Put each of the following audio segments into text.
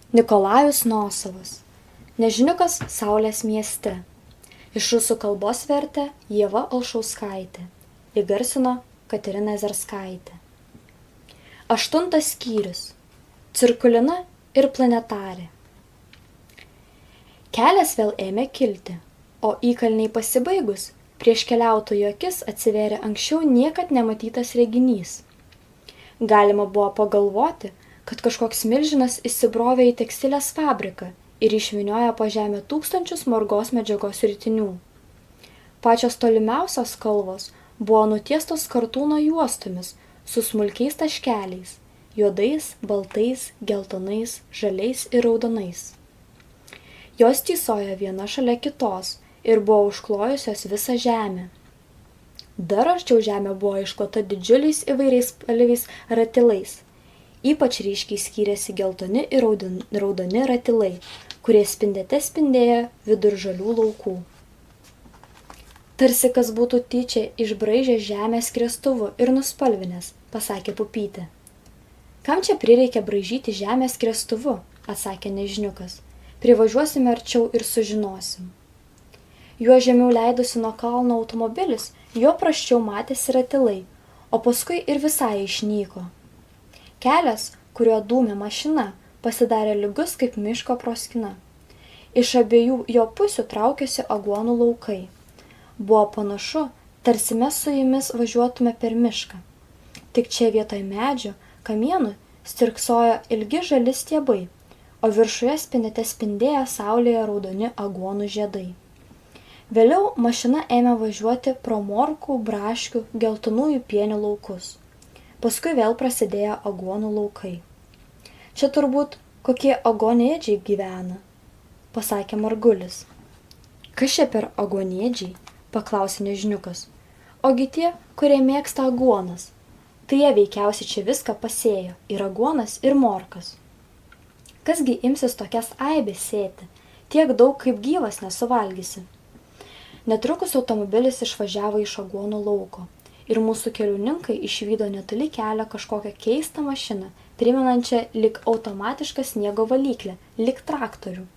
Nikolajus Nosovas. Nežiniukas Saulės mieste. Iš rusų kalbos vertė Ieva Alšauskaitė. Įgarsino Katerina Zerskaitė. 8 skyrius. Cirkulina ir planetarė. Kelias vėl ėmė kilti, o įkalniai pasibaigus, prieš keliautojų akis atsivėrė anksčiau niekad nematytas reginys. Galima buvo pagalvoti, kad kažkoks milžinas įsibrovė į tekstilės fabriką ir išviniojo po žemę tūkstančius margos medžiagos ritinių. Pačios tolimiausios kalvos buvo nutiestos kartūno juostomis su smulkiais taškeliais – juodais, baltais, geltonais, žaliais ir raudonais. Jos tysojo viena šalia kitos ir buvo užklojusios visą žemę. Dar arčiau žemė buvo išklota didžiuliais įvairiais spalviais ratilais. Ypač ryškiai skyrėsi geltoni ir raudoni ratilai, kurie spindėte spindėjo vidur žalių laukų. Tarsi kas būtų tyčia išbraižęs žemę skriestuvu ir nuspalvinęs, pasakė Pupytė. Kam čia prireikė braižyti žemę skriestuvu, atsakė Nežiniukas. Privažiuosime arčiau ir sužinosim. Juo žemiau leidosi nuo kalno automobilis, jo prasčiau matėsi ratilai, o paskui ir visai išnyko. Kelias, kuriuo dūmė mašina, pasidarė lygus kaip miško proskina. Iš abiejų jo pusių traukėsi aguonų laukai. Buvo panašu, tarsi mes su jumis važiuotume per mišką. Tik čia vietoj medžių, kamienų, stirksojo ilgi žali stiebai, o viršuje spindėte spindėjo saulėje raudoni aguonų žiedai. Vėliau mašina ėmė važiuoti pro morkų, braškių, geltonųjų pienių laukus. Paskui vėl prasidėjo aguonų laukai. Čia turbūt kokie aguonėdžiai gyvena, pasakė Margulis. Kas čia per aguonėdžiai, paklausė Nežiniukas. Ogi tie, kurie mėgsta aguonas. Tai jie veikiausiai čia viską pasėjo, ir aguonas, ir morkas. Kasgi imsis tokias aibės sėti, tiek daug kaip gyvas nesuvalgysi. Netrukus automobilis išvažiavo iš aguonų lauko. Ir mūsų keliauninkai išvydo netoli kelio kažkokią keistą mašiną, primenančią lyg automatišką sniego valyklę, lyg traktorių.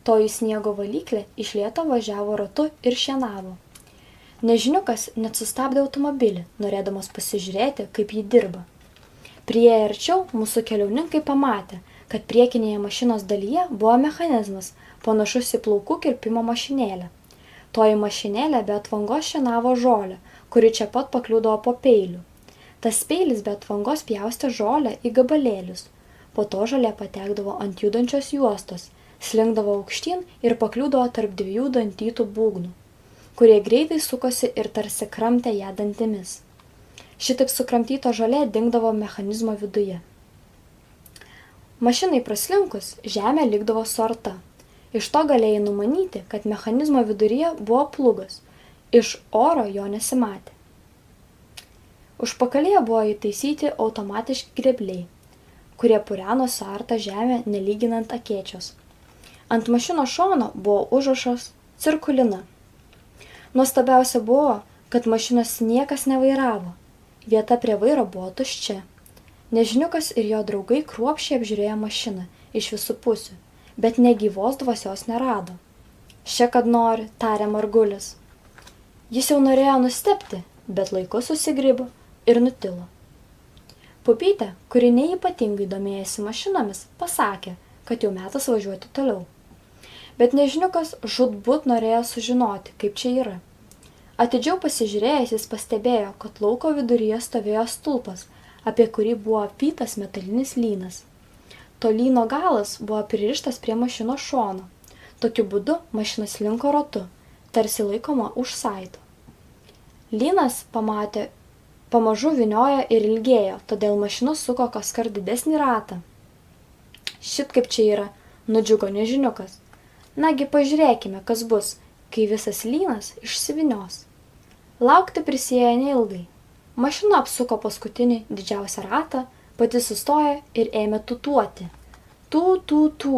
Toji sniego valyklė iš lėto važiavo ratu ir šienavo. Nežiniukas net sustabdė automobilį, norėdamas pasižiūrėti, kaip jį dirba. Priėję arčiau, mūsų keliauninkai pamatė, kad priekinėje mašinos dalyje buvo mechanizmas, panašus į plaukų kirpimo mašinėlę. Toji mašinėlė be atvangos šienavo žolę, kuri čia pat pakliūdavo po peiliu. Tas peilis be atvangos pjaustė žolę į gabalėlius. Po to žolė patekdavo ant judančios juostos, slinkdavo aukštyn ir pakliūdavo tarp 2 dantytų būgnų, kurie greitai sukosi ir tarsi kramtė ją dantimis. Šitaip sukramtyta žolė dingdavo mechanizmo viduje. Mašinai praslinkus, žemė likdavo suarta. Iš to galėjai numanyti, kad mechanizmo viduryje buvo plugas. Iš oro jo nesimatė. Užpakalyje buvo įtaisyti automatiški grėbliai, kurie pureno suartą žemę nelyginant akėčios. Ant mašinos šono buvo užrašas Cirkulina. Nuostabiausia buvo, kad mašinos niekas nevairavo. Vieta prie vairo buvo tuščia. Nežiniukas ir jo draugai kruopščiai apžiūrėjo mašiną iš visų pusių, bet nė gyvos dvasios nerado. Še kad nori, tarė Margulis. Jis jau norėjo nustebti, bet laiku susigribo ir nutilo. Pupytė, kuri neypatingai domėjasi mašinomis, pasakė, kad jau metas važiuoti toliau. Bet Nežiniukas žūtbūt norėjo sužinoti, kaip čia yra. Atidžiau pasižiūrėjęs jis pastebėjo, kad lauko viduryje stovėjo stulpas, apie kurį buvo apvytas metalinis lynas. To lyno galas buvo pririštas prie mašinos šono. Tokiu būdu mašina slinko ratu, tarsi laikoma už saito. Lynas pamažu viniojo ir ilgėjo, todėl mašina suko kaskart didesnį ratą. Šit kaip čia yra, nudžiugo Nežiniukas. Nagi pažiūrėkime, kas bus, kai visas lynas išsivinios. Laukti prisėjo neilgai. Mašina apsuko paskutinį didžiausią ratą, pati sustojo ir ėmė tutuoti. Tū,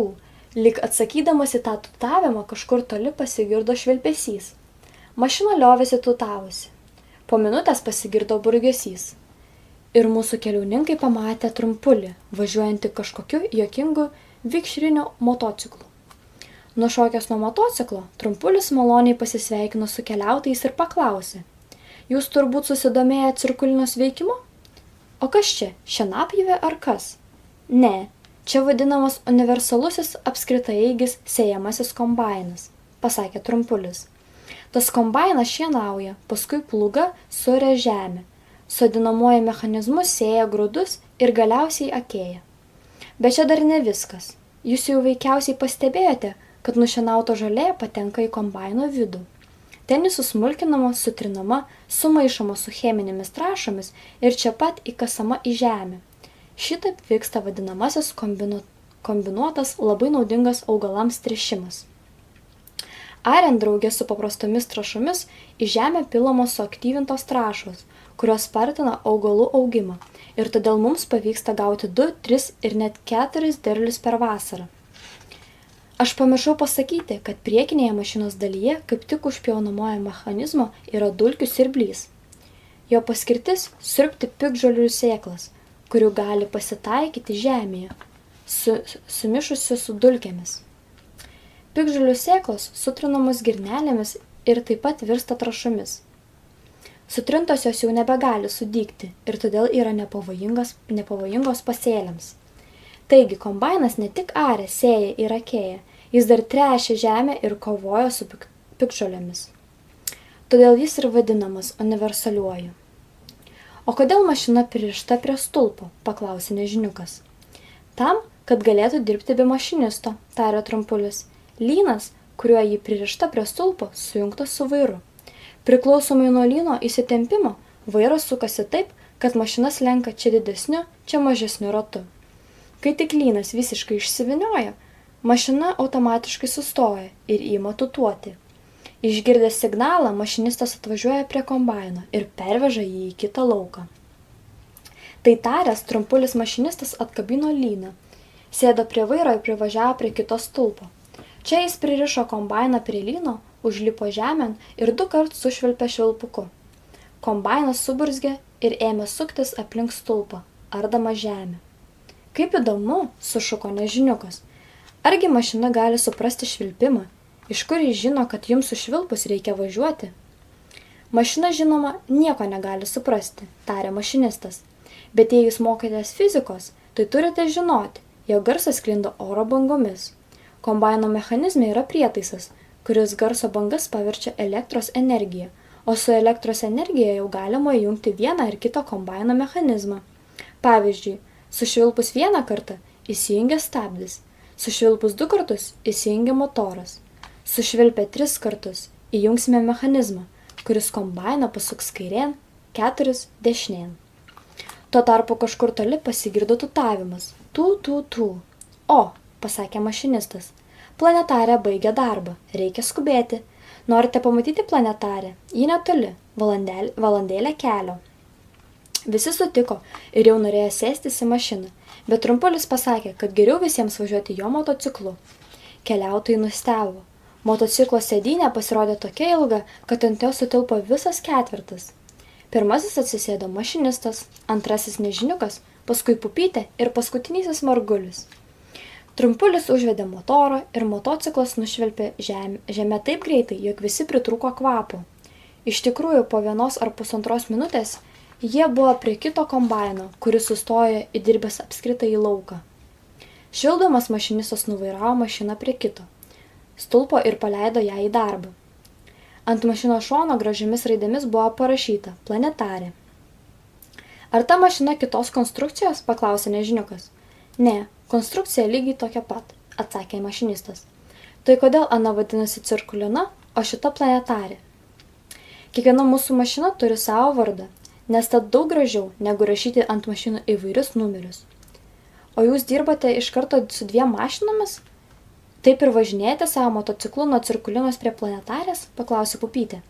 lyg atsakydamas į tą tutavimą kažkur toli pasigirdo švilpesys. Mašina liovėsi tutavusi. Po minutės pasigirdo burgesys. Ir mūsų keliauninkai pamatė trumpulį, važiuojantį kažkokiu juokingu vikšriniu motociklu. Nušokęs nuo motociklo, Trumpulis maloniai pasisveikino su keliautojais ir paklausė: Jūs turbūt susidomėję cirkulinos veikimu? O kas čia, šienapjovė ar kas? Ne, čia vadinamas universalusis apskritaeigis sėjamasis kombainas, pasakė Trumpulis. Tas kombainas šienauja, paskui plūga suria žemę, sodinamuoju mechanizmu sėja grūdus ir galiausiai akėja. Bet čia dar ne viskas. Jūs jau veikiausiai pastebėjote, kad nušienauta žolė patenka į kombaino vidų. Ten jis susmulkinama, sutrinama, sumaišoma su cheminėmis trąšomis ir čia pat įkasama į žemę. Šitaip vyksta vadinamasis kombinuotas labai naudingas augalams tręšimas. Ariant draugė su paprastomis trąšomis į žemę pilamos suaktyvintos trąšos, kurios spartina augalų augimą ir todėl mums pavyksta gauti 2, 3 ir net 4 derlius per vasarą. Aš pamiršau pasakyti, kad priekinėje mašinos dalyje kaip tik už pjaunamojo mechanizmo yra dulkių siurblys. Jo paskirtis – siurbti piktžolių sėklas, kurių gali pasitaikyti žemėje, sumišusi su dulkėmis. Piktžolių sėklos sutrinamos girnelėmis ir taip pat virsta trąšomis. Sutrintosios jau nebegali sudygti ir todėl yra nepavojingos pasėliams. Taigi kombainas ne tik aria, sėja ir akėja, jis dar tręšia žemę ir kovoja su piktžolėmis. Todėl jis ir vadinamas universaliuoju. O kodėl mašina pririšta prie stulpo, paklausė nežiniukas. Tam, kad galėtų dirbti be mašinisto, tarė Trumpulis. Lynas, kuriuo jį pririšta prie stulpo, sujungtas su vairu. Priklausomai nuo lyno įsitempimo, vairas sukasi taip, kad mašina slenka čia didesniu, čia mažesniu ratu. Kai tik lynas visiškai išsivinioja, mašina automatiškai sustoja ir ima tutuoti. Išgirdęs signalą, mašinistas atvažiuoja prie kombaino ir perveža jį į kitą lauką. Tai taręs, Trumpulis mašinistas atkabino lyną, sėdo prie vairo ir privažiavo prie kito stulpo. Čia jis pririšo kombainą prie lyno, užlipo žemėn ir 2 kart sušvilpė švilpuku. Kombainas suburzgė ir ėmė suktis aplink stulpą, ardama žemę. Kaip įdomu, sušuko nežiniukas. Argi mašina gali suprasti švilpimą? Iš kur jis žino, kad jums sušvilpus reikia važiuoti? Mašina, žinoma, nieko negali suprasti, tarė mašinistas. Bet jei jūs mokotės fizikos, tai turite žinoti, jog garsas sklinda oro bangomis. Kombaino mechanizme yra prietaisas, kuris garso bangas paverčia elektros energiją, o su elektros energija jau galima įjungti vieną ar kitą kombaino mechanizmą. Pavyzdžiui, sušvilpus 1 kartą įsijungia stabdis, sušvilpus 2 kartus įsijungia motoras, sušvilpę 3 kartus įjungsime mechanizmą, kuris kombainą pasuks kairėn, 4 dešinėn. Tuo tarpu kažkur toli pasigirdo tutavimas. Tu. O, pasakė mašinistas. Planetarė baigia darbą, reikia skubėti. Norite pamatyti planetarę? Ji netoli, valandėlę kelio. Visi sutiko ir jau norėjo sėstis į mašiną, bet Trumpulis pasakė, kad geriau visiems važiuoti jo motociklu. Keliautojai nustebo. Motociklo sėdynė pasirodė tokia ilga, kad ant jo sutilpo visas 4. Pirmasis atsisėdo mašinistas, antrasis nežiniukas, paskui pupytė ir paskutinysis Margulis. Trumpulis užvedė motorą ir motociklas nušvilpė žemę taip greitai, jog visi pritrūko kvapo. Iš tikrųjų, po 1 ar 1,5 minutės jie buvo prie kito kombaino, kuris sustojo įdirbęs apskritai į lauką. Šildomas mašinistas nuvairavo mašiną prie kito stulpo ir paleido ją į darbą. Ant mašinos šono gražiomis raidėmis buvo parašyta planetarė. Ar ta mašina kitos konstrukcijos, paklausė nežiniukas. Ne, konstrukcija lygiai tokia pat, atsakė mašinistas. Tai kodėl ana vadinasi cirkulina, o šita planetarė? Kiekviena mūsų mašina turi savo vardą, nes tad daug gražiau, negu rašyti ant mašinų įvairius numerius. O jūs dirbate iš karto su 2 mašinomis? Taip ir važinėjate savo motociklu nuo cirkulinos prie planetarės, paklausė pupytė.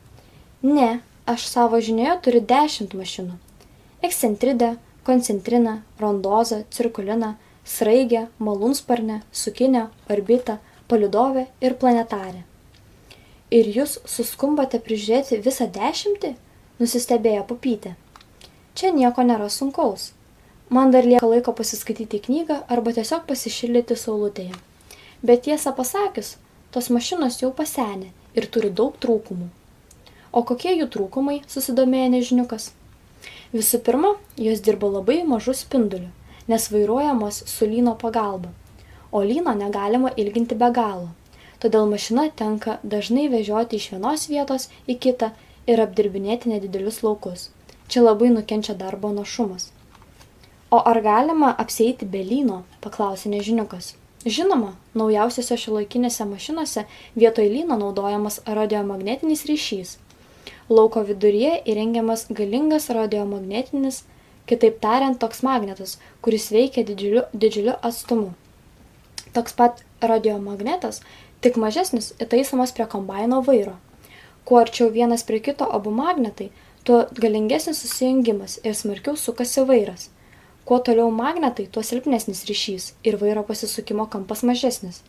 Ne, aš savo važinėju turiu 10 mašinų. Ekscentridę, koncentriną, rondozą, cirkuliną, sraigę, malūnsparnę, sukinę, orbitą, palydovę ir planetarę. Ir jūs suskumbate prižiūrėti visą 10? Nusistebėjo pupytė. Čia nieko nėra sunkaus. Man dar lieka laiko pasiskaityti knygą arba tiesiog pasišildyti saulutėje. Bet tiesą pasakius, tos mašinos jau pasenę ir turi daug trūkumų. O kokie jų trūkumai, susidomėjo Nežiniukas? Visų pirma, jos dirba labai mažu spinduliu, nes vairuojamos su lyno pagalba, o lyno negalima ilginti be galo. Todėl mašina tenka dažnai vežioti iš vienos vietos į kitą ir apdirbinėti nedidelius laukus. Čia labai nukenčia darbo našumas. O ar galima apsieiti be lyno, paklausė Nežiniukas. Žinoma, naujausiose šiuolaikinėse mašinose vietoj lyno naudojamas radiomagnetinis ryšys. Lauko viduryje įrengiamas galingas radiomagnetinis, kitaip tariant, toks magnetas, kuris veikia didžiuliu atstumu. Toks pat radiomagnetas, tik mažesnis, įtaisomas prie kombaino vairo. Kuo arčiau vienas prie kito abu magnetai, tuo galingesnis susijungimas ir smarkiau sukasi vairas. Kuo toliau magnetai, tuo silpnesnis ryšys ir vairo pasisukimo kampas mažesnis.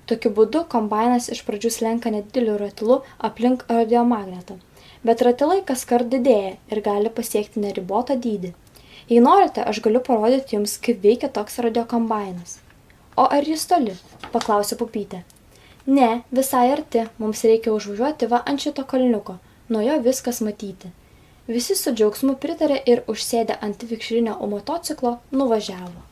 Tokiu būdu kombainas iš pradžių slenka nedideliu ratilu aplink radiomagnetą, bet ratilai kaskart didėja ir gali pasiekti neribotą dydį. Jei norite, aš galiu parodyti jums, kaip veikia toks radiokombainas. O ar jis toli? Paklausė Pupytė. Ne, visai arti, mums reikia užvažiuoti va ant šito kalniuko, nuo jo viskas matyti. Visi su džiaugsmu pritarė ir užsėdę ant vikšrinio motociklo nuvažiavo.